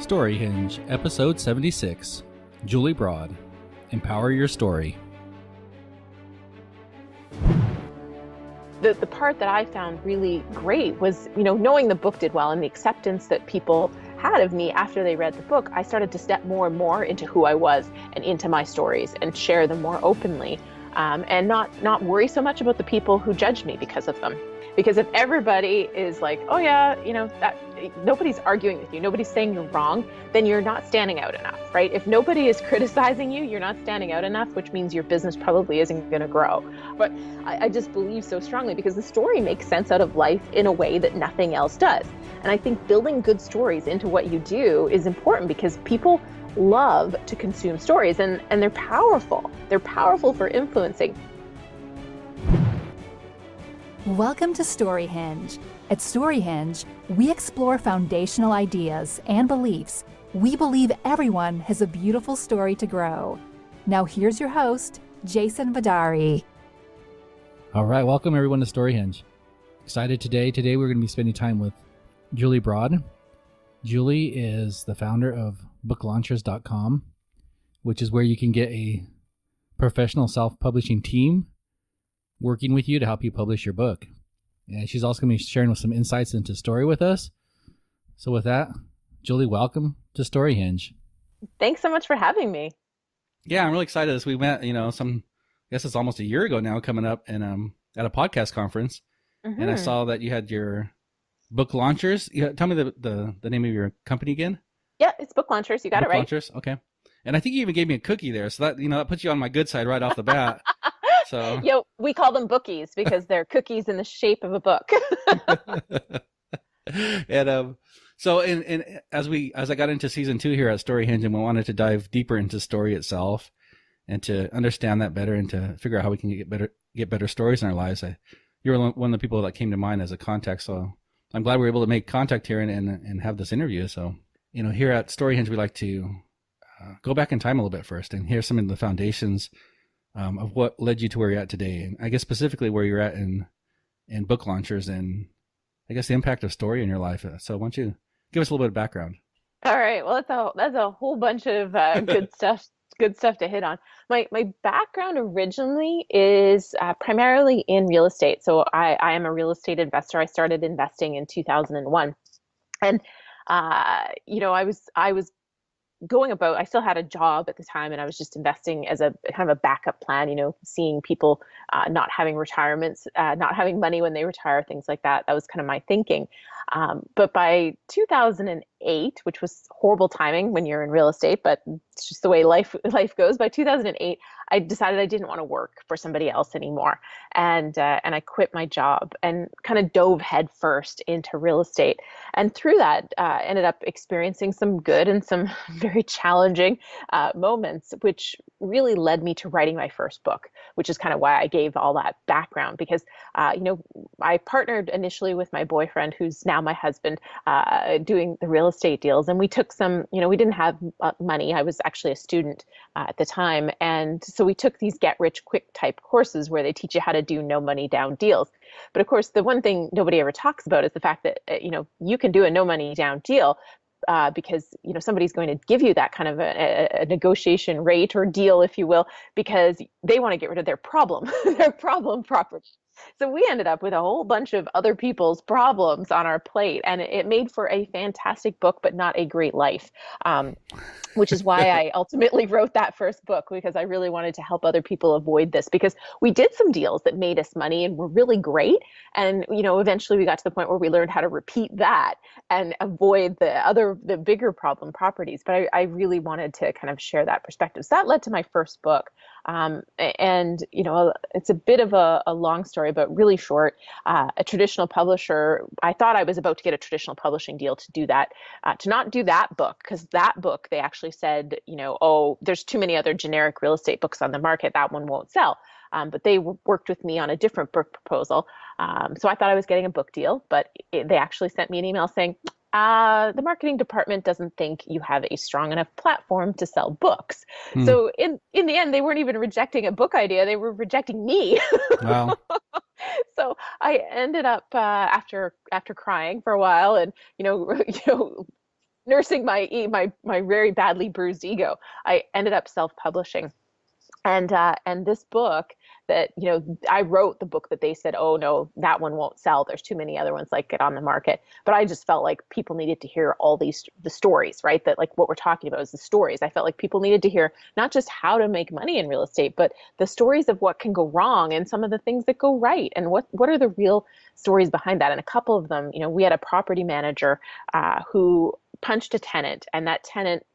StoryHinge, Episode 76, Julie Broad, Empower Your Story. The part that I found really great was, knowing the book did well and the acceptance that people had of me after they read the book, I started to step more and more into who I was and into my stories and share them more openly, and not worry so much about the people who judged me because of them. Because if everybody is like, oh yeah, that nobody's arguing with you, nobody's saying you're wrong, then you're not standing out enough, right? If nobody is criticizing you, you're not standing out enough, which means your business probably isn't going to grow. But I just believe so strongly because the story makes sense out of life in a way that nothing else does. And I think building good stories into what you do is important because people love to consume stories and they're powerful. They're powerful for influencing. Welcome to StoryHinge. At StoryHinge, we explore foundational ideas and beliefs. We believe everyone has a beautiful story to grow. Now here's your host, Jason Vidaurri. All right, welcome everyone to StoryHinge. Excited today. Today we're going to be spending time with Julie Broad. Julie is the founder of booklaunchers.com, which is where you can get a professional self-publishing team working with you to help you publish your book. And she's also going to be sharing some insights into story with us. So with that, Julie, welcome to StoryHinge. Thanks so much for having me. Yeah, I'm really excited as we met, I guess it's almost a year ago now, coming up and at a podcast conference. Mm-hmm. And I saw that you had your book launchers. Tell me the name of your company again. Yeah, it's Book Launchers. You got it right. Launchers, okay. And I think you even gave me a cookie there. So that, that puts you on my good side right off the bat. So we call them bookies because they're cookies in the shape of a book. And so as I got into season 2 here at StoryHinge, and we wanted to dive deeper into story itself and to understand that better and to figure out how we can get better stories in our lives. You're one of the people that came to mind as a contact. So I'm glad we were able to make contact here and have this interview. So here at StoryHinge, we like to go back in time a little bit first and hear some of the foundations of what led you to where you're at today, and I guess specifically where you're at in book launchers, and I guess the impact of story in your life. So why don't you give us a little bit of background? All right. Well, that's a whole bunch of good stuff. Good stuff to hit on. My background originally is primarily in real estate. So I am a real estate investor. I started investing in 2001, and I was going about, I still had a job at the time, and I was just investing as a kind of a backup plan, seeing people not having retirements, not having money when they retire, things like that. That was kind of my thinking. But by 2008, which was horrible timing when you're in real estate, but it's just the way life goes. By 2008, I decided I didn't want to work for somebody else anymore. And I quit my job and kind of dove headfirst into real estate. And through that, ended up experiencing some good and some very challenging moments, which really led me to writing my first book, which is kind of why I gave all that background. Because, I partnered initially with my boyfriend, who's now my husband, doing the real estate deals. And we took some, we didn't have money. I was actually a student at the time. And so we took these get rich quick type courses where they teach you how to do no money down deals. But of course, the one thing nobody ever talks about is the fact that, you can do a no money down deal because, somebody's going to give you that kind of a negotiation rate or deal, if you will, because they want to get rid of their problem property. So we ended up with a whole bunch of other people's problems on our plate, and it made for a fantastic book, but not a great life, which is why I ultimately wrote that first book, because I really wanted to help other people avoid this, because we did some deals that made us money and were really great. And, eventually we got to the point where we learned how to repeat that and avoid the bigger problem properties. But I really wanted to kind of share that perspective. So that led to my first book. It's a bit of a long story, but really short. A traditional publisher, I thought I was about to get a traditional publishing deal to do that, to not do that book, because that book, they actually said, there's too many other generic real estate books on the market. That one won't sell. But they worked with me on a different book proposal. So I thought I was getting a book deal, but they actually sent me an email saying, the marketing department doesn't think you have a strong enough platform to sell books. So in the end, they weren't even rejecting a book idea. They were rejecting me. Wow. So I ended up after crying for a while and, nursing my very badly bruised ego, I ended up self-publishing. And this book that, I wrote the book that they said, oh no, that one won't sell. There's too many other ones like it on the market. But I just felt like people needed to hear all the stories, right? That like what we're talking about is the stories. I felt like people needed to hear not just how to make money in real estate, but the stories of what can go wrong and some of the things that go right. And what are the real stories behind that? And a couple of them, we had a property manager who punched a tenant, and that tenant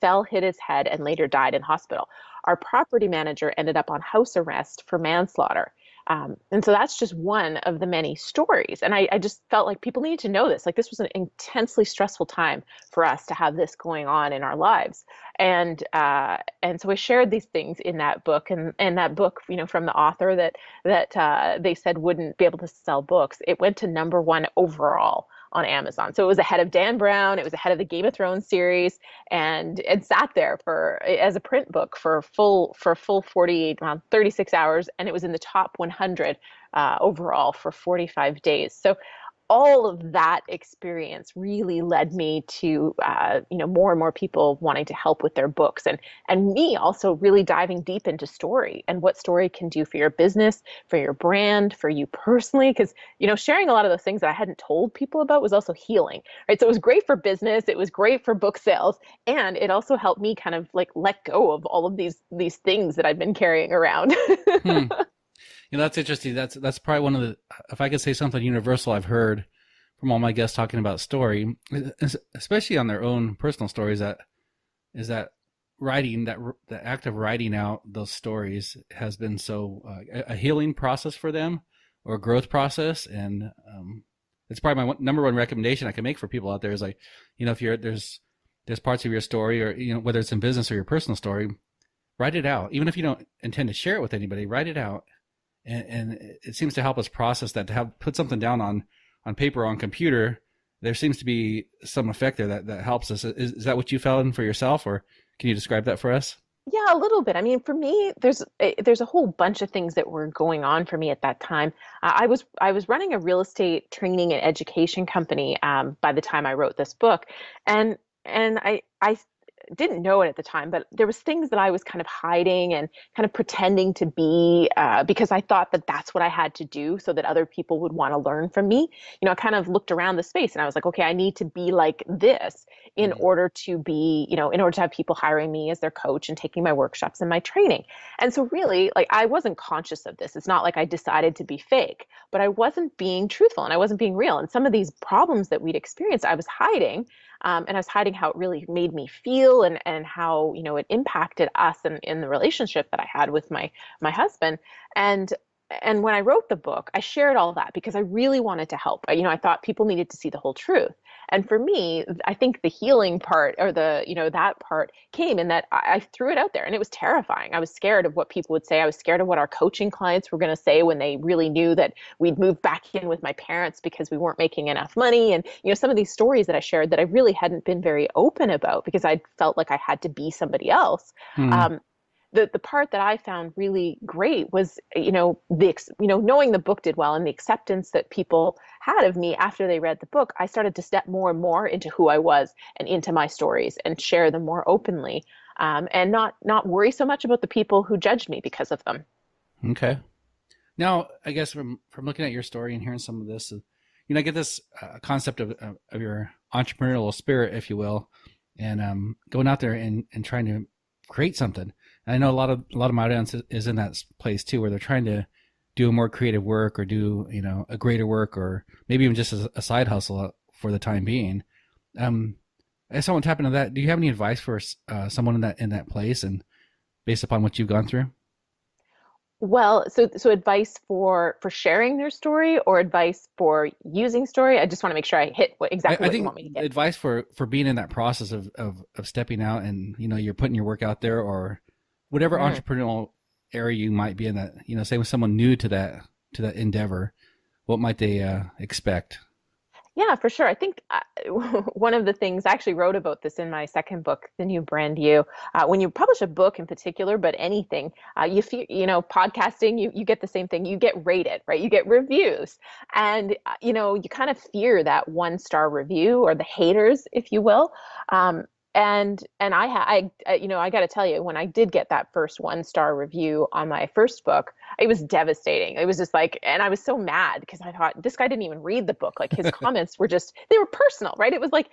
fell, hit his head, and later died in hospital. Our property manager ended up on house arrest for manslaughter. And so that's just one of the many stories. And I just felt like people needed to know this. Like, this was an intensely stressful time for us to have this going on in our lives. And so I shared these things in that book, and that book, from the author that they said wouldn't be able to sell books, it went to number 1 overall on Amazon. So it was ahead of Dan Brown, it was ahead of the Game of Thrones series, and it sat there as a print book for a full 36 hours, and it was in the top 100 overall for 45 days. So all of that experience really led me to, more and more people wanting to help with their books, and me also really diving deep into story and what story can do for your business, for your brand, for you personally. Because, sharing a lot of those things that I hadn't told people about was also healing, right? So it was great for business. It was great for book sales. And it also helped me kind of like let go of all of these things that I've been carrying around. That's interesting. That's probably one of the, if I could say something universal I've heard from all my guests talking about story, especially on their own personal stories, is that writing, the act of writing out those stories has been so a healing process for them, or a growth process. And it's probably my number one recommendation I can make for people out there is, like, if there's parts of your story, or whether it's in business or your personal story, write it out. Even if you don't intend to share it with anybody, write it out. And it seems to help us process that, to put something down on paper or on computer. There seems to be some effect there that helps us. Is that what you found for yourself, or can you describe that for us? Yeah, a little bit. I mean, for me, there's a whole bunch of things that were going on for me at that time. I was running a real estate training and education company by the time I wrote this book, and I didn't know it at the time, but there was things that I was kind of hiding and kind of pretending to be because I thought that that's what I had to do so that other people would want to learn from me. I kind of looked around the space and I was like, okay, I need to be like this in order to be, in order to have people hiring me as their coach and taking my workshops and my training. And so really, like, I wasn't conscious of this. It's not like I decided to be fake, but I wasn't being truthful and I wasn't being real. And some of these problems that we'd experienced, I was hiding. And I was hiding how it really made me feel, and how, it impacted us in the relationship that I had with my husband. And when I wrote the book, I shared all that because I really wanted to help. I thought people needed to see the whole truth. And for me, I think the healing part, or that part, came in that I threw it out there, and it was terrifying. I was scared of what people would say. I was scared of what our coaching clients were going to say when they really knew that we'd moved back in with my parents because we weren't making enough money. And, some of these stories that I shared that I really hadn't been very open about because I felt like I had to be somebody else. The part that I found really great was, knowing the book did well and the acceptance that people had of me after they read the book, I started to step more and more into who I was and into my stories and share them more openly, and not worry so much about the people who judged me because of them. Okay. Now, I guess from looking at your story and hearing some of this, I get this concept of your entrepreneurial spirit, if you will, and going out there and trying to create something. And I know a lot of my audience is in that place too, where they're trying to do a more creative work, or do a greater work, or maybe even just a side hustle for the time being. As someone tap into that, do you have any advice for someone in that place, and based upon what you've gone through? Well, so advice for sharing their story, or advice for using story? I just want to make sure I hit what you want me to get. Advice for being in that process of stepping out, and you're putting your work out there, or whatever entrepreneurial area you might be in, that say with someone new to that endeavor, what might they expect? Yeah, for sure. I think one of the things I actually wrote about this in my second book, The New Brand You. When you publish a book in particular, but anything, you feel, podcasting, you get the same thing. You get rated, right? You get reviews, and you kind of fear that 1-star review or the haters, if you will. And I got to tell you, when I did get that first 1-star review on my first book, it was devastating. It was just like, and I was so mad because I thought this guy didn't even read the book. Like his comments were just, they were personal, right? It was like,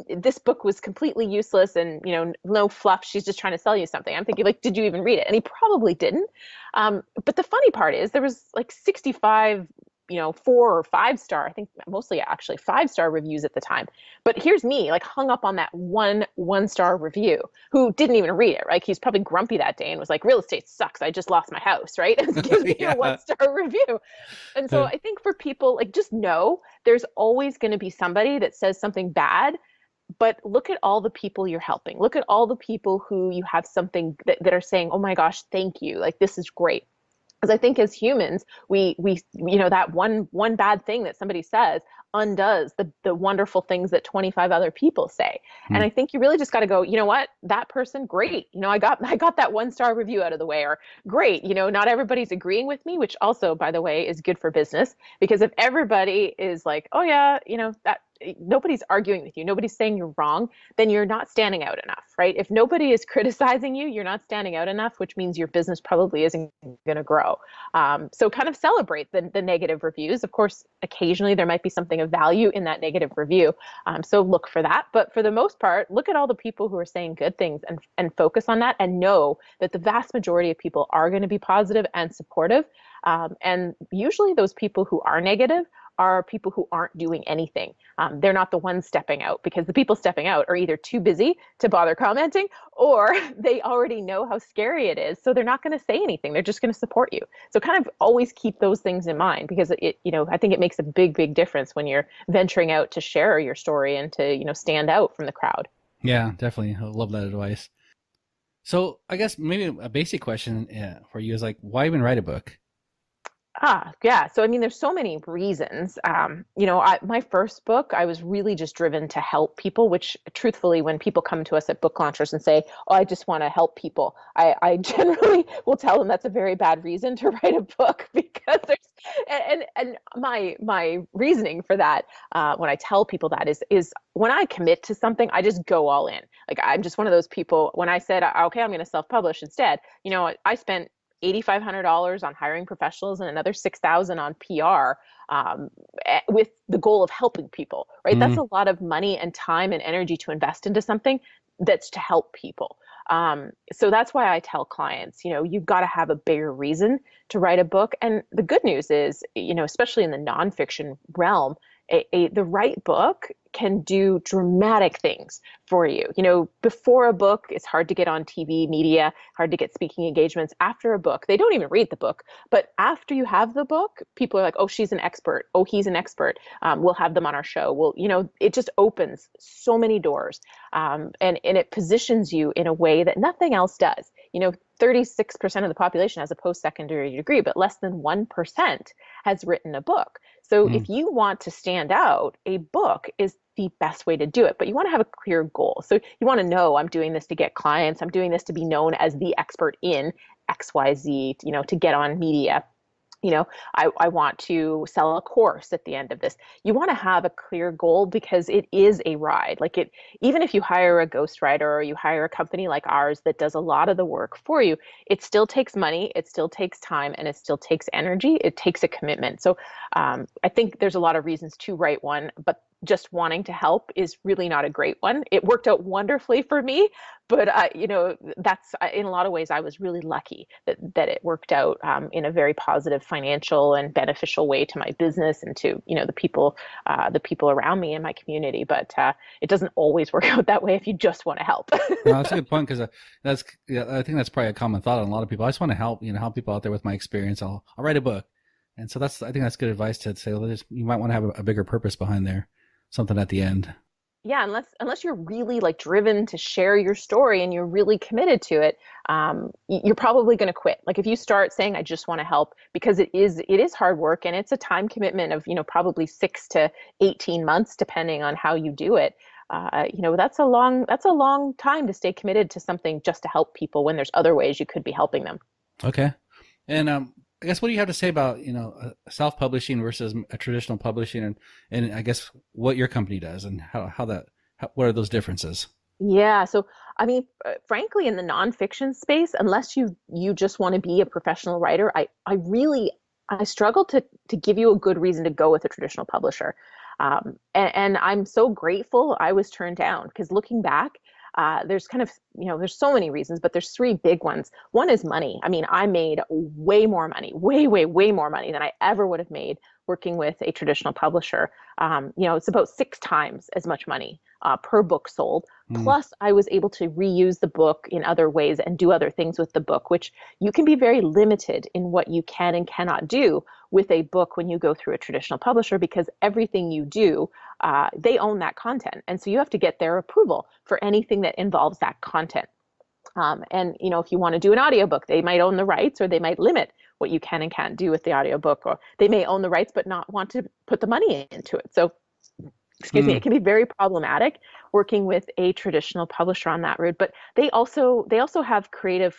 this book was completely useless and, no fluff. She's just trying to sell you something. I'm thinking like, did you even read it? And he probably didn't. But the funny part is there was like 65 4 or 5-star, I think mostly actually 5-star reviews at the time. But here's me like hung up on that 1-star review who didn't even read it, right? He's probably grumpy that day and was like, real estate sucks. I just lost my house, right? And gives me a 1-star review. And so I think for people, like, just know there's always going to be somebody that says something bad, but look at all the people you're helping. Look at all the people who you have something that are saying, oh my gosh, thank you. Like, this is great. Because I think as humans, we that one bad thing that somebody says undoes the wonderful things that 25 other people say. And I think you really just got to go, you know what, that person, great. I got that 1-star review out of the way, or great. Not everybody's agreeing with me, which also, by the way, is good for business, because if everybody is like, oh yeah, that nobody's arguing with you, nobody's saying you're wrong, then you're not standing out enough, right? If nobody is criticizing you, you're not standing out enough, which means your business probably isn't going to grow. So kind of celebrate the negative reviews. Of course, occasionally there might be something of value in that negative review. So look for that. But for the most part, look at all the people who are saying good things and focus on that, and know that the vast majority of people are going to be positive and supportive. And usually those people who are negative are people who aren't doing anything. They're not the ones stepping out, because the people stepping out are either too busy to bother commenting, or they already know how scary it is. So they're not going to say anything. They're just going to support you. So kind of always keep those things in mind, because I think it makes a big, big difference when you're venturing out to share your story and to, stand out from the crowd. Yeah, definitely. I love that advice. So I guess maybe a basic question for you is like, why even write a book? Yeah. So, I mean, there's so many reasons. My first book, I was really just driven to help people, which truthfully, when people come to us at book launchers and say, oh, I just want to help people, I generally will tell them that's a very bad reason to write a book, because and my reasoning for that, when I tell people that is when I commit to something, I just go all in. Like, I'm just one of those people. When I said, okay, I'm going to self-publish instead, I spent $8,500 on hiring professionals and another $6,000 on PR, with the goal of helping people, right? That's a lot of money and time and energy to invest into something that's to help people. So that's why I tell clients, you've got to have a bigger reason to write a book. And the good news is, especially in the nonfiction realm, the right book can do dramatic things for you. Before a book, it's hard to get on TV media, hard to get speaking engagements. After a book, they don't even read the book. But after you have the book, people are like, oh, she's an expert. Oh, he's an expert. We'll have them on our show. Well, it just opens so many doors. And it positions you in a way that nothing else does. 36% of the population has a post-secondary degree, but less than 1% has written a book. So if you want to stand out, a book is the best way to do it, but you want to have a clear goal. So you want to know, I'm doing this to get clients. I'm doing this to be known as the expert in XYZ, to get on media. I want to sell a course at the end of this. You want to have a clear goal, because it is a ride. Even if you hire a ghostwriter or you hire a company like ours that does a lot of the work for you, it still takes money, it still takes time, and it still takes energy. It takes a commitment. So I think there's a lot of reasons to write one, but just wanting to help is really not a great one. It worked out wonderfully for me, but that's in a lot of ways I was really lucky that it worked out in a very positive financial and beneficial way to my business and to the people around me in my community. But it doesn't always work out that way if you just want to help. No, that's a good point, because I think that's probably a common thought on a lot of people. I just want to help help people out there with my experience. I'll write a book, and so I think that's good advice to say. Well, you might want to have a bigger purpose behind there. Something at the end. Yeah, unless you're really like driven to share your story and you're really committed to it, you're probably going to quit. Like if you start saying, "I just want to help," because it is hard work and it's a time commitment of probably 6 to 18 months, depending on how you do it. That's a long time to stay committed to something just to help people when there's other ways you could be helping them. Okay. And I guess what do you have to say about self-publishing versus a traditional publishing, and I guess what your company does and what are those differences? Yeah. So, I mean, frankly, in the nonfiction space, unless you just want to be a professional writer, I struggle to give you a good reason to go with a traditional publisher. And I'm so grateful I was turned down because looking back, there's kind of, there's so many reasons, but there's three big ones. One is money. I mean, I made way more money, way, way, way more money than I ever would have made working with a traditional publisher. It's about 6 times as much money per book sold. Plus, I was able to reuse the book in other ways and do other things with the book, which you can be very limited in what you can and cannot do with a book when you go through a traditional publisher, because everything you do, they own that content. And so you have to get their approval for anything that involves that content. And if you want to do an audiobook, they might own the rights, or they might limit what you can and can't do with the audiobook, or they may own the rights but not want to put the money into it. So excuse me, it can be very problematic working with a traditional publisher on that route. But they also have creative,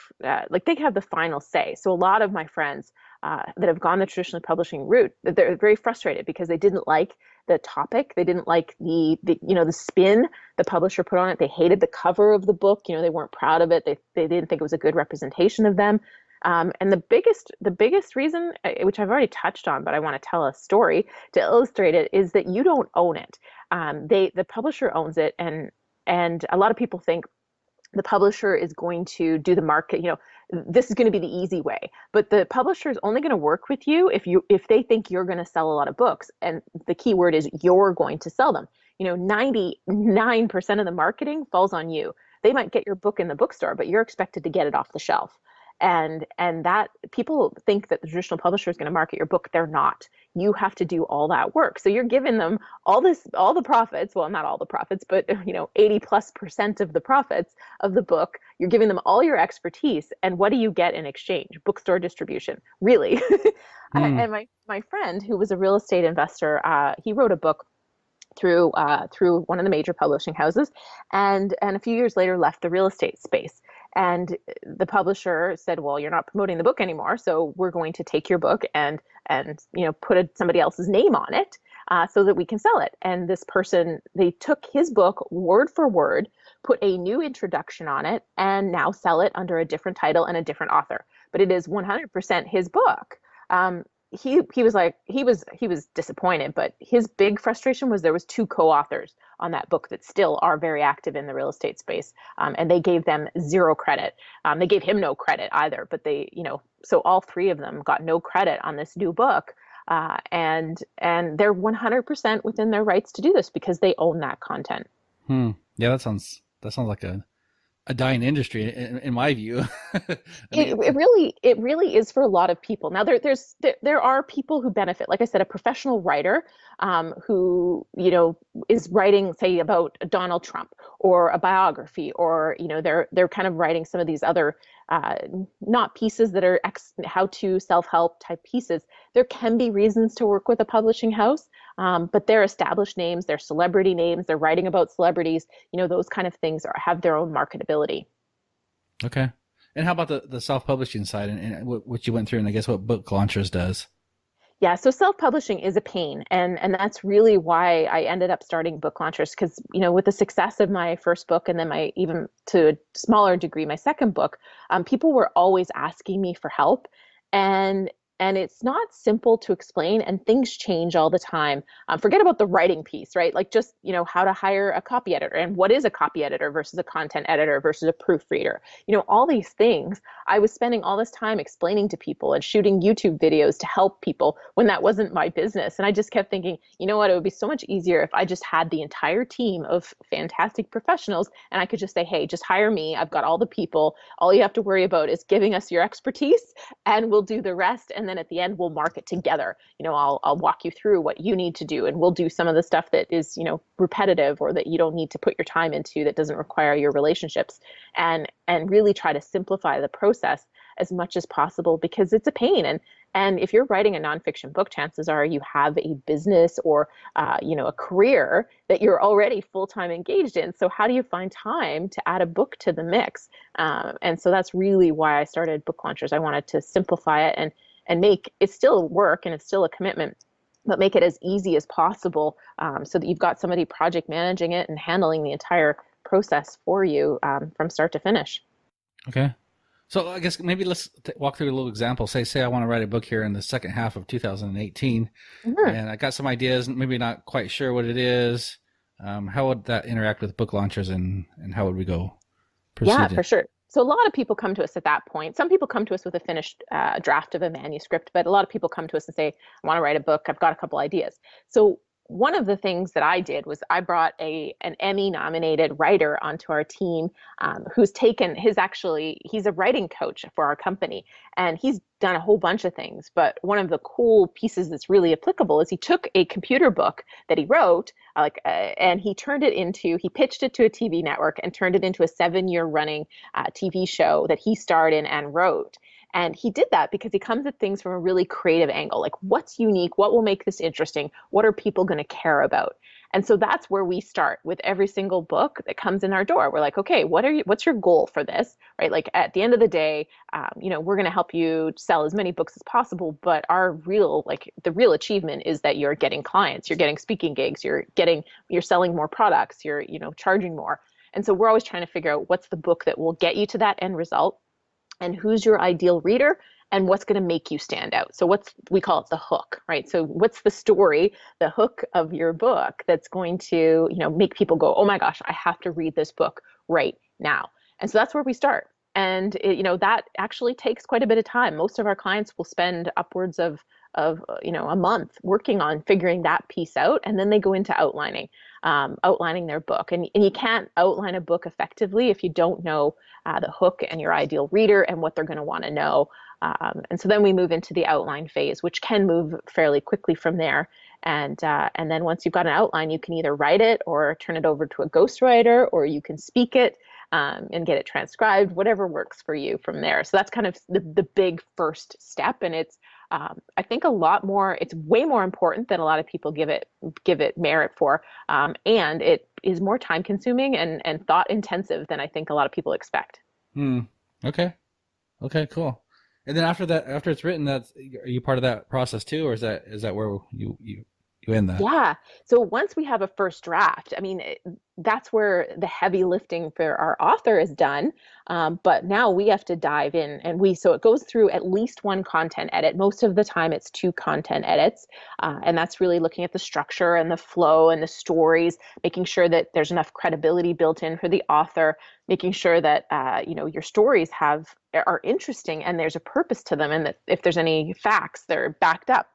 like they have the final say. So a lot of my friends that have gone the traditional publishing route, they're very frustrated because they didn't like the topic, they didn't like the spin the publisher put on it. They hated the cover of the book. They weren't proud of it. They didn't think it was a good representation of them. And the biggest reason, which I've already touched on, but I want to tell a story to illustrate it, is that you don't own it. The publisher owns it, and a lot of people think the publisher is going to do the market. This is going to be the easy way, but the publisher is only going to work with you if they think you're going to sell a lot of books, and the key word is you're going to sell them. 99% of the marketing falls on you. They might get your book in the bookstore, but you're expected to get it off the shelf. And that people think that the traditional publisher is going to market your book. They're not. You have to do all that work. So you're giving them all the profits. Well, not all the profits, but 80+% of the profits of the book. You're giving them all your expertise. And what do you get in exchange? Bookstore distribution, really. And my friend, who was a real estate investor, he wrote a book through one of the major publishing houses, and a few years later left the real estate space. And the publisher said, "Well, you're not promoting the book anymore, so we're going to take your book and put somebody else's name on it so that we can sell it." And this person, they took his book word for word, put a new introduction on it, and now sell it under a different title and a different author. But it is 100% his book. He was disappointed, but his big frustration was there was 2 co-authors on that book that still are very active in the real estate space, and they gave them 0 credit. They gave him no credit either, but so all 3 of them got no credit on this new book, and they're 100% within their rights to do this because they own that content. Yeah, that sounds like a dying industry in my view. It really is for a lot of people. Now there are people who benefit. Like I said, a professional writer who is writing, say, about Donald Trump or a biography, or they're kind of writing some of these other not pieces that are how-to self-help type pieces. There can be reasons to work with a publishing house, but they're established names, they're celebrity names, they're writing about celebrities. Those kind of things have their own marketability. Okay. And how about the self-publishing side and what you went through, and I guess what Book Launchers does? Yeah, so self-publishing is a pain, and that's really why I ended up starting Book Launchers, because with the success of my first book, and then even to a smaller degree my second book, people were always asking me for help, and it's not simple to explain, and things change all the time. Forget about the writing piece, right? Like just, how to hire a copy editor, and what is a copy editor versus a content editor versus a proofreader. All these things, I was spending all this time explaining to people and shooting YouTube videos to help people when that wasn't my business. And I just kept thinking, it would be so much easier if I just had the entire team of fantastic professionals and I could just say, hey, just hire me. I've got all the people. All you have to worry about is giving us your expertise and we'll do the rest. And then at the end we'll mark it together. I'll walk you through what you need to do, and we'll do some of the stuff that is, repetitive or that you don't need to put your time into, that doesn't require your relationships, and really try to simplify the process as much as possible, because it's a pain. And if you're writing a nonfiction book, chances are you have a business or a career that you're already full-time engaged in. So how do you find time to add a book to the mix? And so that's really why I started Book Launchers. I wanted to simplify it and make it still work, and it's still a commitment, but make it as easy as possible, so that you've got somebody project managing it and handling the entire process for you, from start to finish. Okay. So I guess maybe let's walk through a little example. Say I want to write a book here in the second half of 2018, and I got some ideas, maybe not quite sure what it is. How would that interact with Book Launchers, and how would we go proceed? Yeah, for sure. So a lot of people come to us at that point. Some people come to us with a finished draft of a manuscript, but a lot of people come to us and say, I want to write a book. I've got a couple ideas. So one of the things that I did was I brought an Emmy-nominated writer onto our team, he's a writing coach for our company, and he's done a whole bunch of things. But one of the cool pieces that's really applicable is he took a computer book that he wrote, and he pitched it to a TV network and turned it into a 7-year running TV show that he starred in and wrote. And he did that because he comes at things from a really creative angle, like what's unique, what will make this interesting, what are people going to care about? And so that's where we start with every single book that comes in our door. We're like, okay, what's your goal for this, right? Like at the end of the day, we're going to help you sell as many books as possible, but the real achievement is that you're getting clients, you're getting speaking gigs, you're selling more products, you're, charging more. And so we're always trying to figure out what's the book that will get you to that end result, and who's your ideal reader, and what's going to make you stand out. So we call it the hook, right? So what's the story, the hook of your book that's going to, make people go, oh my gosh, I have to read this book right now. And so that's where we start. And that actually takes quite a bit of time. Most of our clients will spend upwards of a month working on figuring that piece out, and then they go into outlining their book. And you can't outline a book effectively if you don't know the hook and your ideal reader and what they're going to want to know. And so then we move into the outline phase, which can move fairly quickly from there. And then once you've got an outline, you can either write it or turn it over to a ghostwriter, or you can speak it and get it transcribed, whatever works for you from there. So that's kind of the big first step. And it's, I think it's way more important than a lot of people give it merit for. And it is more time consuming and thought intensive than I think a lot of people expect. Okay, cool. And then after it's written, are you part of that process too, or is that where you end that? Yeah. So once we have a first draft, that's where the heavy lifting for our author is done. But now we have to dive in, so it goes through at least one content edit. Most of the time it's 2 content edits. And that's really looking at the structure and the flow and the stories, making sure that there's enough credibility built in for the author, making sure that, your stories are interesting and there's a purpose to them. And that if there's any facts, they're backed up.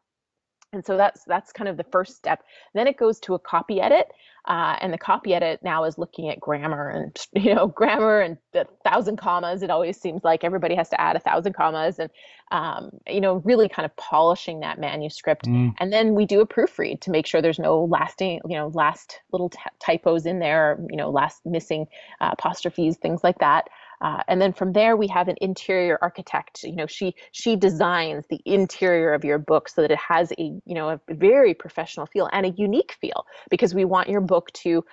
And so that's kind of the first step. Then it goes to a copy edit, and the copy edit now is looking at grammar and 1,000 commas. It always seems like everybody has to add 1,000 commas, and really kind of polishing that manuscript. And then we do a proofread to make sure there's no last little typos in there, last missing apostrophes, things like that. And then from there, we have an interior architect. She designs the interior of your book so that it has a very professional feel and a unique feel, because we want your book to,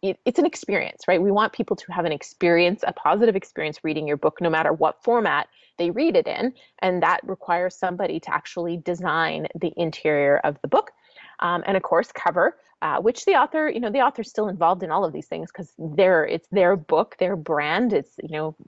it's an experience, right? We want people to have a positive experience reading your book, no matter what format they read it in. And that requires somebody to actually design the interior of the book. And of course, cover, which the author's still involved in all of these things, because it's their book, their brand. It's,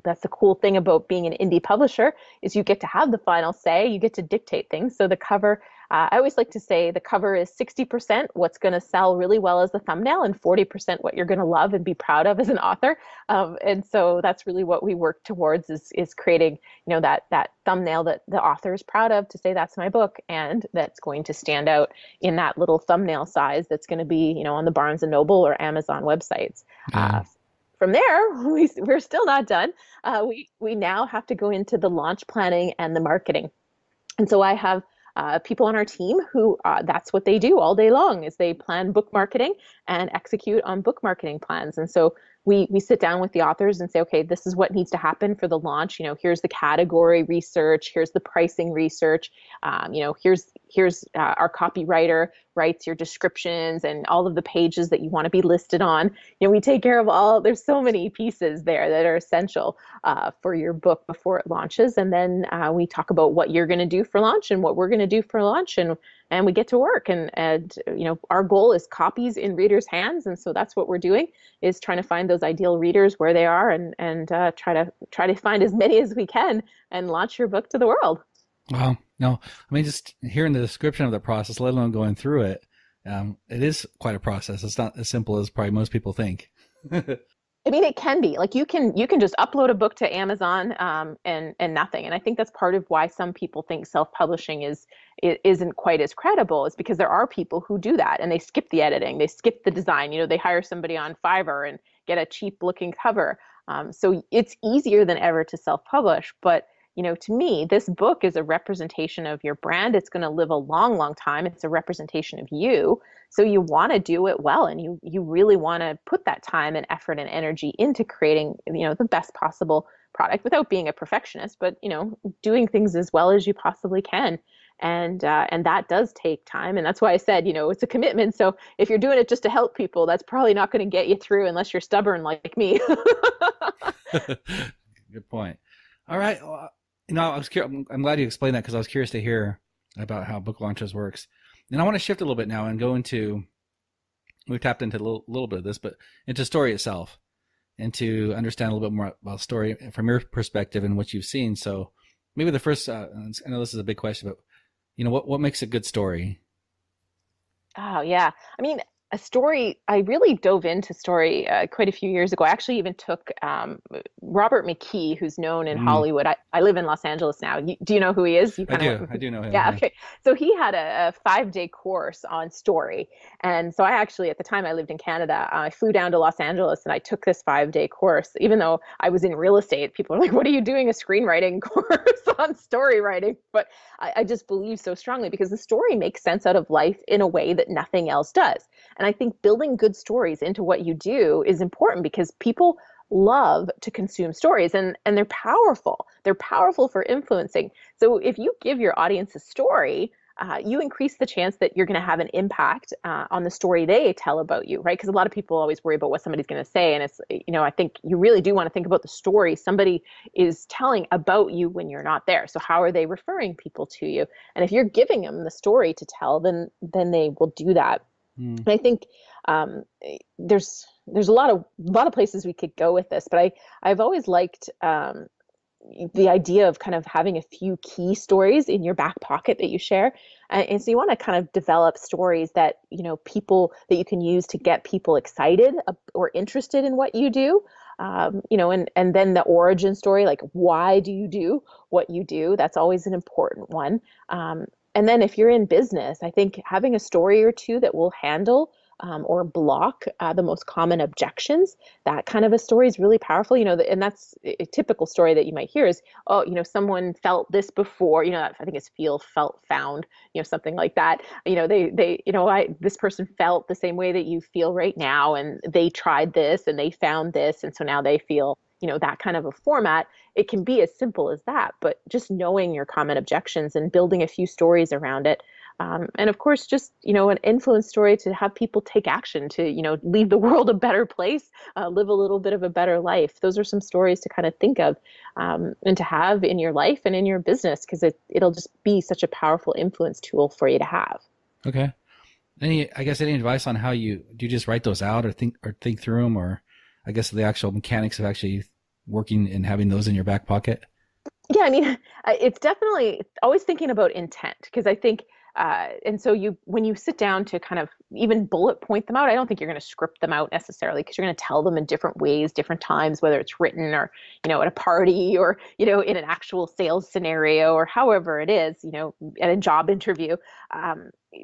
that's the cool thing about being an indie publisher, is you get to have the final say, you get to dictate things. So the cover, I always like to say the cover is 60% what's going to sell really well as the thumbnail, and 40% what you're going to love and be proud of as an author. And so that's really what we work towards, is creating, that thumbnail that the author is proud of, to say that's my book, and that's going to stand out in that little thumbnail size that's going to be, on the Barnes & Noble or Amazon websites. From there, we're still not done. We now have to go into the launch planning and the marketing. And so I have people on our team who that's what they do all day long is they plan book marketing and execute on book marketing plans. And so we sit down with the authors and say, okay, this is what needs to happen for the launch. Here's the category research, here's the pricing research, here's our copywriter writes your descriptions and all of the pages that you want to be listed on. We take care of all. There's so many pieces there that are essential for your book before it launches, and then we talk about what you're going to do for launch and what we're going to do for launch, and we get to work. And our goal is copies in readers' hands, and so that's what we're doing, is trying to find those ideal readers where they are, and try to find as many as we can and launch your book to the world. Wow. No, I mean, just hearing the description of the process, let alone going through it, it is quite a process. It's not as simple as probably most people think. I mean, it can be. Like you can just upload a book to Amazon and nothing. And I think that's part of why some people think self-publishing isn't quite as credible, is because there are people who do that and they skip the editing, they skip the design. They hire somebody on Fiverr and get a cheap looking cover. So it's easier than ever to self-publish. But to me, this book is a representation of your brand. It's going to live a long, long time. It's a representation of you. So you want to do it well, and you really want to put that time and effort and energy into creating, the best possible product without being a perfectionist, but, doing things as well as you possibly can. And that does take time. And that's why I said, it's a commitment. So if you're doing it just to help people, that's probably not going to get you through unless you're stubborn like me. Good point. All right. I was curious. I'm glad you explained that, because I was curious to hear about how book launches works. And I want to shift a little bit now and go into, we've tapped into a little bit of this, but into story itself, and to understand a little bit more about story from your perspective and what you've seen. So maybe the first, I know this is a big question, but what makes a good story? Oh, yeah. I mean, a story, I really dove into story quite a few years ago. I actually even took Robert McKee, who's known in Hollywood. I live in Los Angeles now. Do you know who he is? I do know him. Yeah, okay. So he had a 5-day course on story. And so I actually, at the time I lived in Canada, I flew down to Los Angeles and I took this 5-day course. Even though I was in real estate, people are like, what are you doing a screenwriting course on story writing? But I just believe so strongly, because the story makes sense out of life in a way that nothing else does. And I think building good stories into what you do is important, because people love to consume stories, and they're powerful. They're powerful for influencing. So if you give your audience a story, you increase the chance that you're going to have an impact on the story they tell about you, right? Because a lot of people always worry about what somebody's going to say. And it's, I think you really do want to think about the story somebody is telling about you when you're not there. So how are they referring people to you? And if you're giving them the story to tell, then they will do that. And I think there's a lot of places we could go with this, but I've always liked the idea of kind of having a few key stories in your back pocket that you share. And so you want to kind of develop stories that, people that you can use to get people excited or interested in what you do. And then the origin story, like, why do you do what you do? That's always an important one. And then if you're in business, I think having a story or two that will handle or block the most common objections, that kind of a story is really powerful. And that's a typical story that you might hear is, someone felt this before, I think it's feel, felt, found, something like that. This person felt the same way that you feel right now, and they tried this and they found this, and so now they feel, that kind of a format. It can be as simple as that, but just knowing your common objections and building a few stories around it. And of course, just, an influence story to have people take action to, leave the world a better place, live a little bit of a better life. Those are some stories to kind of think of and to have in your life and in your business, because it'll just be such a powerful influence tool for you to have. Okay. Any advice on how do you just write those out or think through them, or I guess the actual mechanics of actually working and having those in your back pocket? Yeah, I mean, it's definitely always thinking about intent, because I think, and so when you sit down to kind of even bullet point them out, I don't think you're going to script them out necessarily, because you're going to tell them in different ways, different times, whether it's written or, at a party or, in an actual sales scenario or however it is, at a job interview.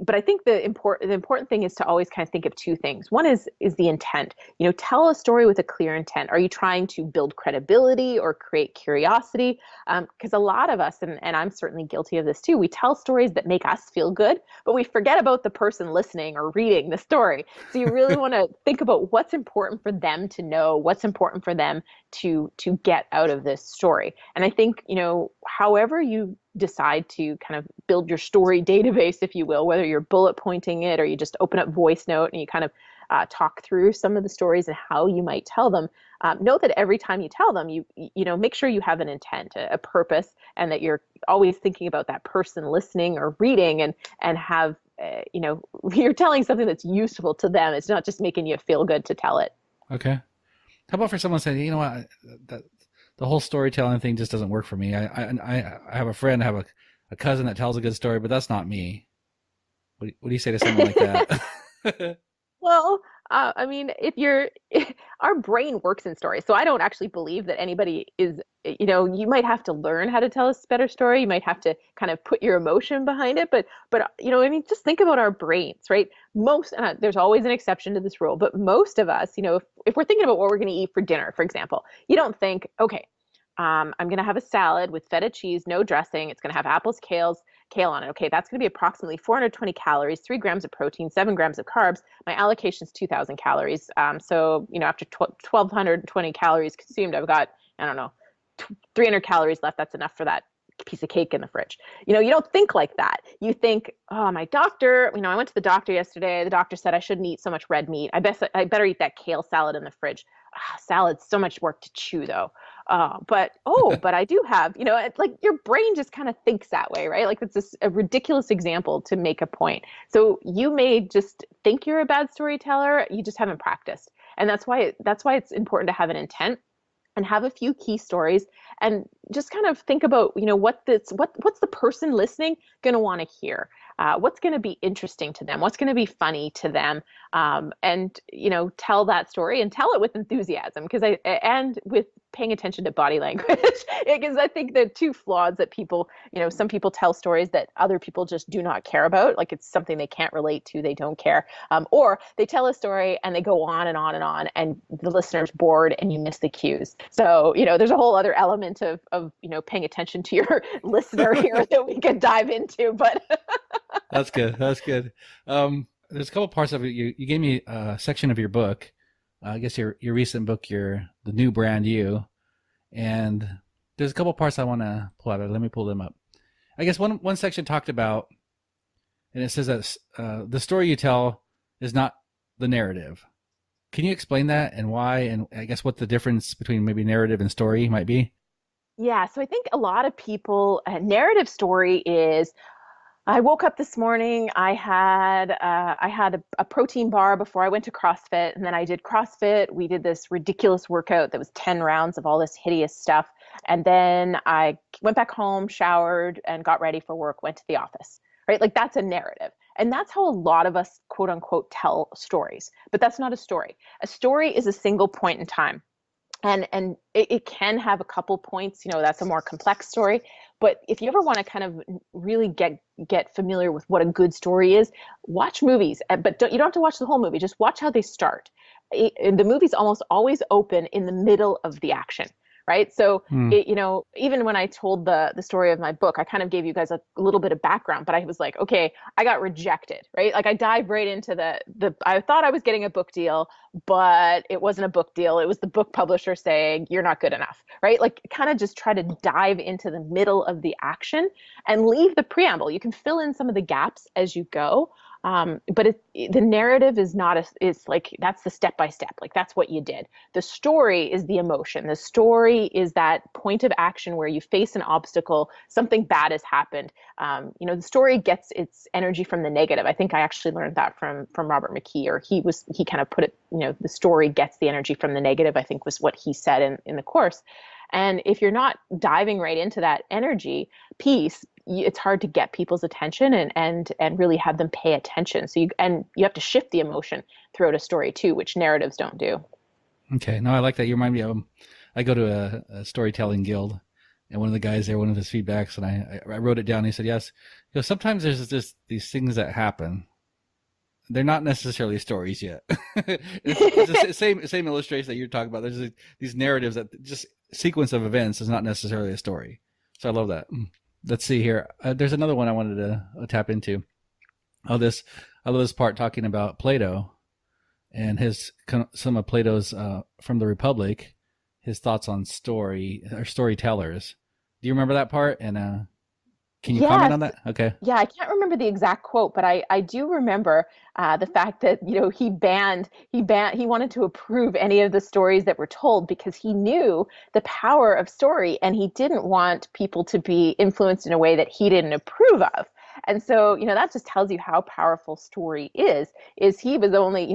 but I think the important thing is to always kind of think of two things. One is the intent. Tell a story with a clear intent. Are you trying to build credibility or create curiosity? Because a lot of us, and I'm certainly guilty of this too, we tell stories that make us feel good, but we forget about the person listening or reading the story. So you really want to think about what's important for them to know, what's important for them to get out of this story. And I think, however you decide to kind of build your story database, if you will, whether you're bullet pointing it or you just open up voice note and you kind of talk through some of the stories and how you might tell them, know that every time you tell them, you make sure you have an intent, a purpose, and that you're always thinking about that person listening or reading, and have, you're telling something that's useful to them. It's not just making you feel good to tell it. Okay. How about for someone saying, you know what, the whole storytelling thing just doesn't work for me. I have a friend, I have a cousin that tells a good story, but that's not me. What do you say to someone like that? Well, I mean, our brain works in stories. So I don't actually believe that anybody is, you might have to learn how to tell a better story. You might have to kind of put your emotion behind it. But I mean, just think about our brains, right? There's always an exception to this rule, but most of us, if we're thinking about what we're going to eat for dinner, for example, you don't think, okay, I'm going to have a salad with feta cheese, no dressing. It's going to have apples, kale on it. Okay, that's going to be approximately 420 calories, 3 grams of protein, 7 grams of carbs. My allocation is 2,000 calories. So, after 1,220 calories consumed, I've got, 300 calories left. That's enough for that piece of cake in the fridge. You don't think like that. You think, oh, my doctor, I went to the doctor yesterday. The doctor said I shouldn't eat so much red meat. I better eat that kale salad in the fridge. Salad's so much work to chew though. But I do have, it's like your brain just kind of thinks that way, right? Like it's a ridiculous example to make a point. So you may just think you're a bad storyteller. You just haven't practiced. And that's why it's important to have an intent and have a few key stories and just kind of think about, what's the person listening going to want to hear? What's going to be interesting to them? What's going to be funny to them? And, tell that story and tell it with enthusiasm and with paying attention to body language, because I think the two flaws that people, some people tell stories that other people just do not care about. Like it's something they can't relate to. They don't care. Or they tell a story and they go on and on and on and the listener's bored and you miss the cues. So, there's a whole other element of paying attention to your listener here that we could dive into, but That's good. There's a couple parts of it. You gave me a section of your book. I guess your recent book, the new brand you, and there's a couple parts I want to pull out. Let me pull them up. I guess one section talked about, and it says that the story you tell is not the narrative. Can you explain that and why, and I guess what the difference between maybe narrative and story might be? Yeah, so I think a lot of people, a narrative story is, I woke up this morning, I had a protein bar before I went to CrossFit, and then I did CrossFit. We did this ridiculous workout that was 10 rounds of all this hideous stuff. And then I went back home, showered, and got ready for work, went to the office, right? Like that's a narrative. And that's how a lot of us, quote unquote, tell stories. But that's not a story. A story is a single point in time. And it can have a couple points, that's a more complex story. But if you ever want to kind of really get familiar with what a good story is, watch movies. But you don't have to watch the whole movie. Just watch how they start. The movies almost always open in the middle of the action, right? So, even when I told the story of my book, I kind of gave you guys a little bit of background, but I was like, okay, I got rejected, right? Like I dived right into I thought I was getting a book deal, but it wasn't a book deal. It was the book publisher saying, you're not good enough, right? Like kind of just try to dive into the middle of the action and leave the preamble. You can fill in some of the gaps as you go. But the narrative is it's like, that's the step-by-step, like that's what you did. The story is the emotion. The story is that point of action where you face an obstacle, something bad has happened. The story gets its energy from the negative. I think I actually learned that from Robert McKee, or he kind of put it, the story gets the energy from the negative, I think was what he said in the course. And if you're not diving right into that energy piece, it's hard to get people's attention and really have them pay attention. So you have to shift the emotion throughout a story too, which narratives don't do. Okay. No, I like that. You remind me of, I go to a storytelling guild, and one of the guys there, one of his feedbacks, and I wrote it down. He said, yes, sometimes there's just these things that happen. They're not necessarily stories yet. It's the same illustration that you're talking about. There's these narratives that just sequence of events is not necessarily a story. So I love that. Let's see here. There's another one I wanted to tap into. I love this part talking about Plato and some of Plato's from the Republic, his thoughts on storytellers. Do you remember that part? And can you comment on that? Okay. Yeah, I can't remember the exact quote, but I do remember the fact that, he wanted to approve any of the stories that were told because he knew the power of story and he didn't want people to be influenced in a way that he didn't approve of. And so, that just tells you how powerful story is he was only,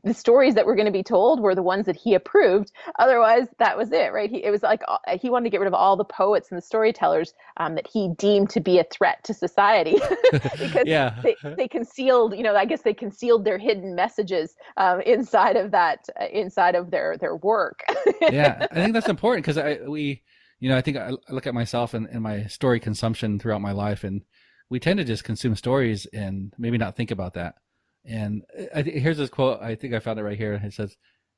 the stories that were going to be told were the ones that he approved. Otherwise, that was it, right? It was like he wanted to get rid of all the poets and the storytellers that he deemed to be a threat to society because they concealed, I guess they concealed their hidden messages inside of their work. Yeah, I think that's important because I think I look at myself and my story consumption throughout my life, and we tend to just consume stories and maybe not think about that. And here's this quote. I think I found it right here. It says,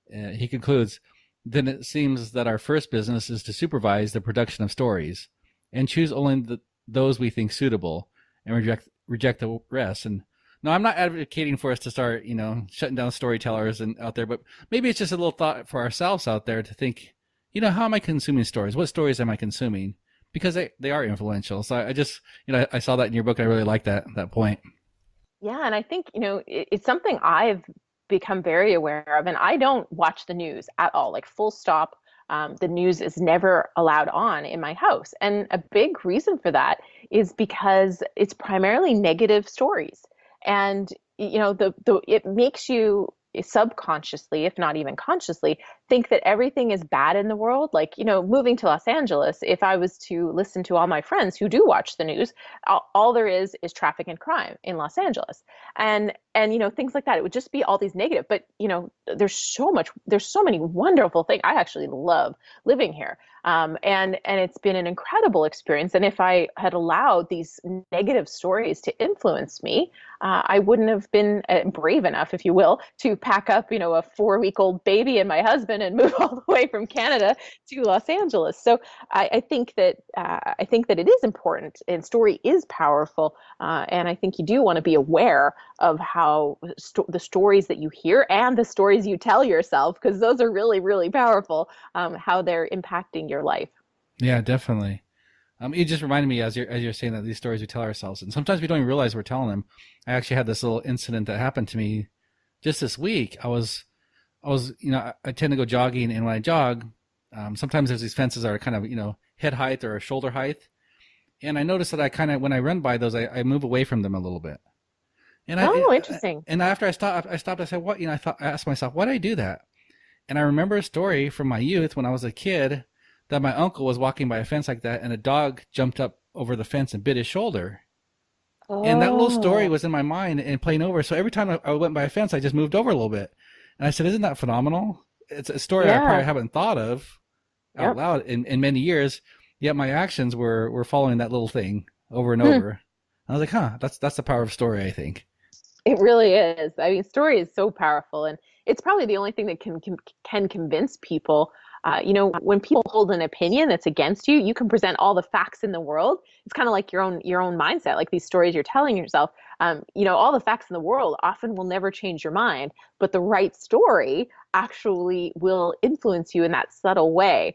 he concludes, "Then it seems that our first business is to supervise the production of stories and choose only those we think suitable and reject the rest." And no, I'm not advocating for us to start, shutting down storytellers and out there, but maybe it's just a little thought for ourselves out there to think, how am I consuming stories? What stories am I consuming? Because they are influential. So I just, I saw that in your book. And I really like that point. Yeah. And I think, it's something I've become very aware of, and I don't watch the news at all, like full stop. The news is never allowed on in my house. And a big reason for that is because it's primarily negative stories. And, it makes you subconsciously, if not even consciously, think that everything is bad in the world. Like, moving to Los Angeles, if I was to listen to all my friends who do watch the news, all there is traffic and crime in Los Angeles. And things like that. It would just be all these negative, but there's so many wonderful things. I actually love living here. And it's been an incredible experience. And if I had allowed these negative stories to influence me, I wouldn't have been brave enough, if you will, to pack up, a 4-week-old baby and my husband and move all the way from Canada to Los Angeles. So I think that it is important, and story is powerful. And I think you do want to be aware of how the stories that you hear and the stories you tell yourself, because those are really, really powerful, how they're impacting your life. Yeah, definitely. It just reminded me as you're saying that these stories we tell ourselves, and sometimes we don't even realize we're telling them. I actually had this little incident that happened to me just this week. I was, I tend to go jogging, and when I jog, sometimes there's these fences that are kind of, head height or shoulder height. And I noticed that when I run by those, I move away from them a little bit. And interesting. And after I stopped, I said, what, I asked myself, why did I do that? And I remember a story from my youth when I was a kid that my uncle was walking by a fence like that, and a dog jumped up over the fence and bit his shoulder. Oh. And that little story was in my mind and playing over. So every time I went by a fence, I just moved over a little bit. And I said, isn't that phenomenal? It's a story I probably haven't thought of out loud in many years, yet my actions were following that little thing over and over. And I was like, that's the power of story, I think. It really is. I mean, story is so powerful, and it's probably the only thing that can convince people. When people hold an opinion that's against you, you can present all the facts in the world. It's kind of like your own mindset, like these stories you're telling yourself. All the facts in the world often will never change your mind, but the right story actually will influence you in that subtle way.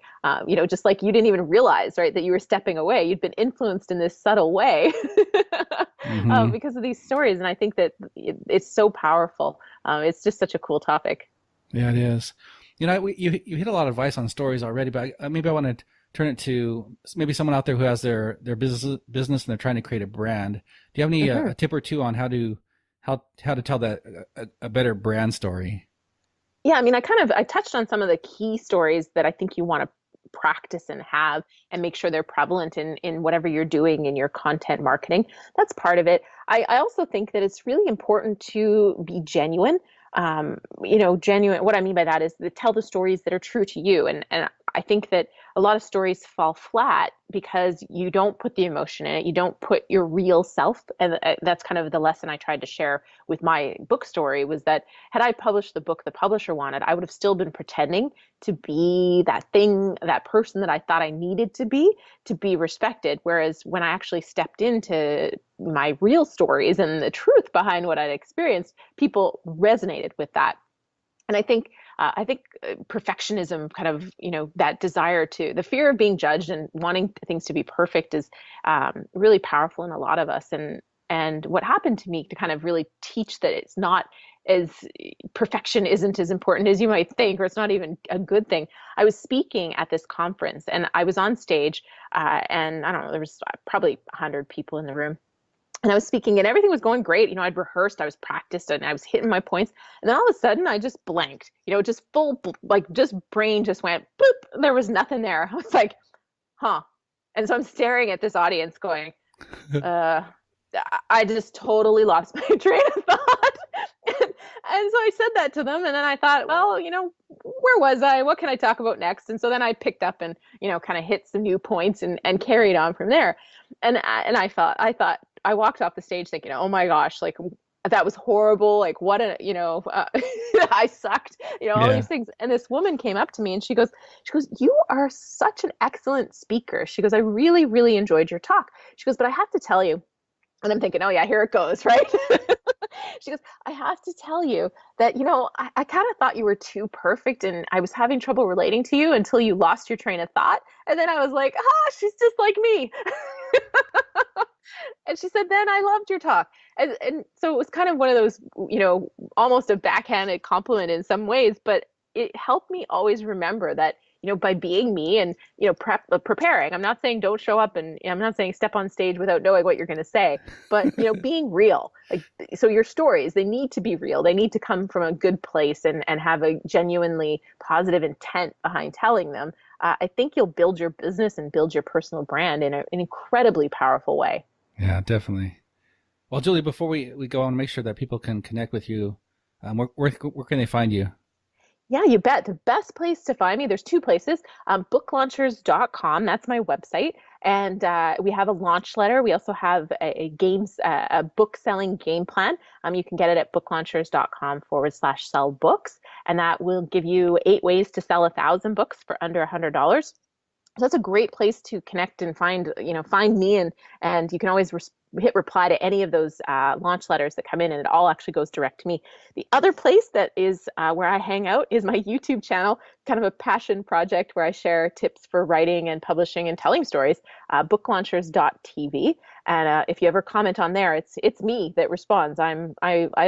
Just like you didn't even realize, right, that you were stepping away. You'd been influenced in this subtle way because of these stories. And I think that it's so powerful. It's just such a cool topic. Yeah, it is. You hit a lot of advice on stories already, but maybe I want to turn it to maybe someone out there who has their business and they're trying to create a brand. Do you have any a tip or two on how to tell that a better brand story? Yeah, I mean, I touched on some of the key stories that I think you want to practice and have and make sure they're prevalent in whatever you're doing in your content marketing. That's part of it. I also think that it's really important to be genuine. Genuine. What I mean by that is to tell the stories that are true to you. And I think that a lot of stories fall flat because you don't put the emotion in it. You don't put your real self. And that's kind of the lesson I tried to share with my book story, was that had I published the book the publisher wanted, I would have still been pretending to be that thing, that person that I thought I needed to be respected. Whereas when I actually stepped into my real stories and the truth behind what I'd experienced, people resonated with that. And I think perfectionism, kind of, that desire to, the fear of being judged and wanting things to be perfect is really powerful in a lot of us. And what happened to me to kind of really teach that it's not as, perfection isn't as important as you might think, or it's not even a good thing. I was speaking at this conference and I was on stage and I don't know, there was probably 100 people in the room. And I was speaking and everything was going great. I'd rehearsed, I was practiced, and I was hitting my points. And then all of a sudden I just blanked, just just brain just went boop. There was nothing there. I was like, huh. And so I'm staring at this audience going, I just totally lost my train of thought. And so I said that to them. And then I thought, well, where was I? What can I talk about next? And so then I picked up and, kind of hit some new points and carried on from there. And I thought, I walked off the stage thinking, oh my gosh, like that was horrible. Like what I sucked, all these things. And this woman came up to me and she goes, you are such an excellent speaker. She goes, I really, really enjoyed your talk. She goes, but I have to tell you, and I'm thinking, oh yeah, here it goes, right? She goes, I have to tell you that, I kind of thought you were too perfect and I was having trouble relating to you until you lost your train of thought. And then I was like, she's just like me. And she said, then I loved your talk. And so it was kind of one of those, almost a backhanded compliment in some ways, but it helped me always remember that, by being me and, preparing, I'm not saying don't show up and I'm not saying step on stage without knowing what you're going to say, but, being real. Like, so your stories, they need to be real. They need to come from a good place and have a genuinely positive intent behind telling them. I think you'll build your business and build your personal brand in an incredibly powerful way. Yeah, definitely. Well, Julie, before we go on, make sure that people can connect with you. Where can they find you? Yeah, you bet. The best place to find me, there's two places. Booklaunchers.com, that's my website. And we have a launch letter. We also have a book selling game plan. You can get it at booklaunchers.com/sell books. And that will give you 8 ways to sell 1,000 books for under $100. So that's a great place to connect and find me, and you can always hit reply to any of those launch letters that come in, and it all actually goes direct to me. The other place that is where I hang out is my YouTube channel, kind of a passion project where I share tips for writing and publishing and telling stories, booklaunchers.tv. And if you ever comment on there, it's me that responds. I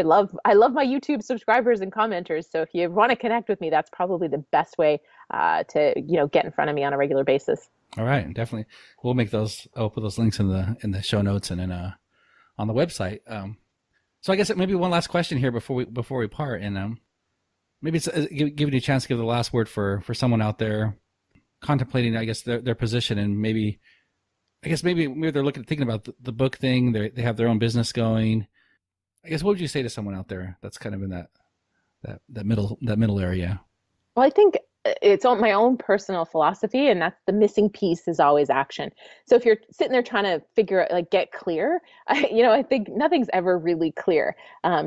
love my YouTube subscribers and commenters. So if you want to connect with me, that's probably the best way to get in front of me on a regular basis. All right, definitely. We'll make those. I'll put those links in the show notes and then on the website. So I guess maybe one last question here before we part, and maybe it's giving you a chance to give the last word for someone out there contemplating, I guess, their position, and maybe they're thinking about the book thing. They have their own business going. I guess, what would you say to someone out there that's kind of in that middle area? Well, I think it's my own personal philosophy, and that's the missing piece is always action. So if you're sitting there trying to figure out, get clear, I think nothing's ever really clear.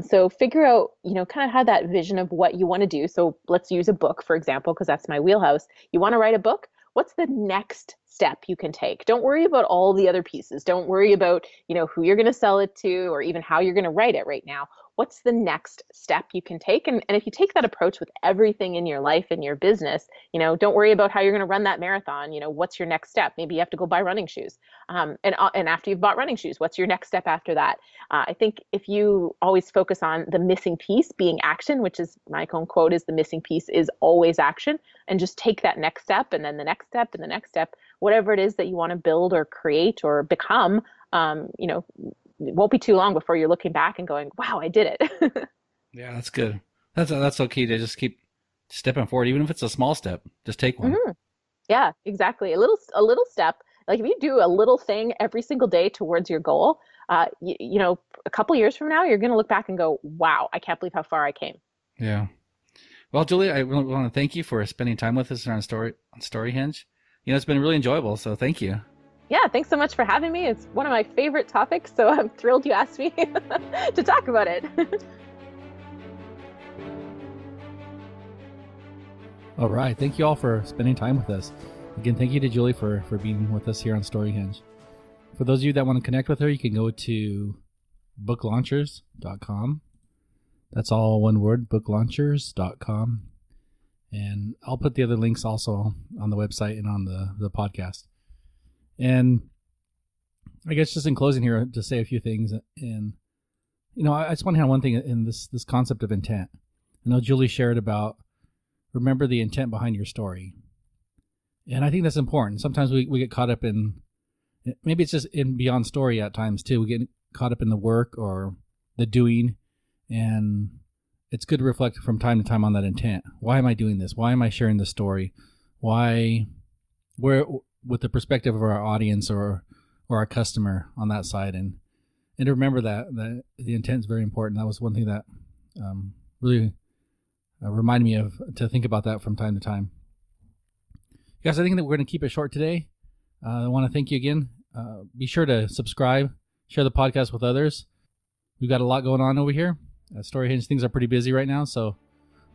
So figure out, kind of have that vision of what you want to do. So let's use a book, for example, because that's my wheelhouse. You want to write a book? What's the next step you can take? Don't worry about all the other pieces. Don't worry about, who you're going to sell it to or even how you're going to write it right now. What's the next step you can take? And if you take that approach with everything in your life and your business, don't worry about how you're going to run that marathon. What's your next step? Maybe you have to go buy running shoes. And after you've bought running shoes, what's your next step after that? I think if you always focus on the missing piece being action, which is my own quote is the missing piece is always action, and just take that next step and then the next step and the next step, whatever it is that you want to build or create or become, it won't be too long before you're looking back and going, wow, I did it. Yeah, that's good. That's so key to just keep stepping forward, even if it's a small step, just take one. Mm-hmm. Yeah, exactly. A little step. Like if you do a little thing every single day towards your goal, a couple years from now, you're going to look back and go, wow, I can't believe how far I came. Yeah. Well, Julie, I really want to thank you for spending time with us on StoryHinge. It's been really enjoyable, so thank you. Yeah, thanks so much for having me. It's one of my favorite topics, so I'm thrilled you asked me to talk about it. All right. Thank you all for spending time with us. Again, thank you to Julie for being with us here on StoryHinge. For those of you that want to connect with her, you can go to booklaunchers.com. That's all one word, booklaunchers.com. And I'll put the other links also on the website and on the podcast. And I guess just in closing here, to say a few things. And, I just want to have one thing in this concept of intent. I know Julie shared about remember the intent behind your story. And I think that's important. Sometimes we get caught up in, maybe it's just in beyond story at times too. We get caught up in the work or the doing. And it's good to reflect from time to time on that intent. Why am I doing this? Why am I sharing this story? Where, with the perspective of our audience or our customer on that side. And to remember that the intent is very important. That was one thing that really reminded me of, to think about that from time to time. Guys, I think that we're going to keep it short today. I want to thank you again. Be sure to subscribe, share the podcast with others. We've got a lot going on over here. StoryHinge, things are pretty busy right now, so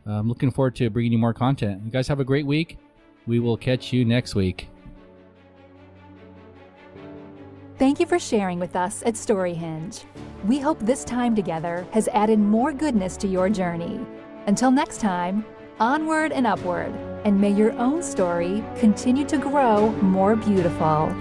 I'm looking forward to bringing you more content. You guys have a great week. We will catch you next week. Thank you for sharing with us at StoryHinge. We hope this time together has added more goodness to your journey. Until next time, onward and upward, and may your own story continue to grow more beautiful.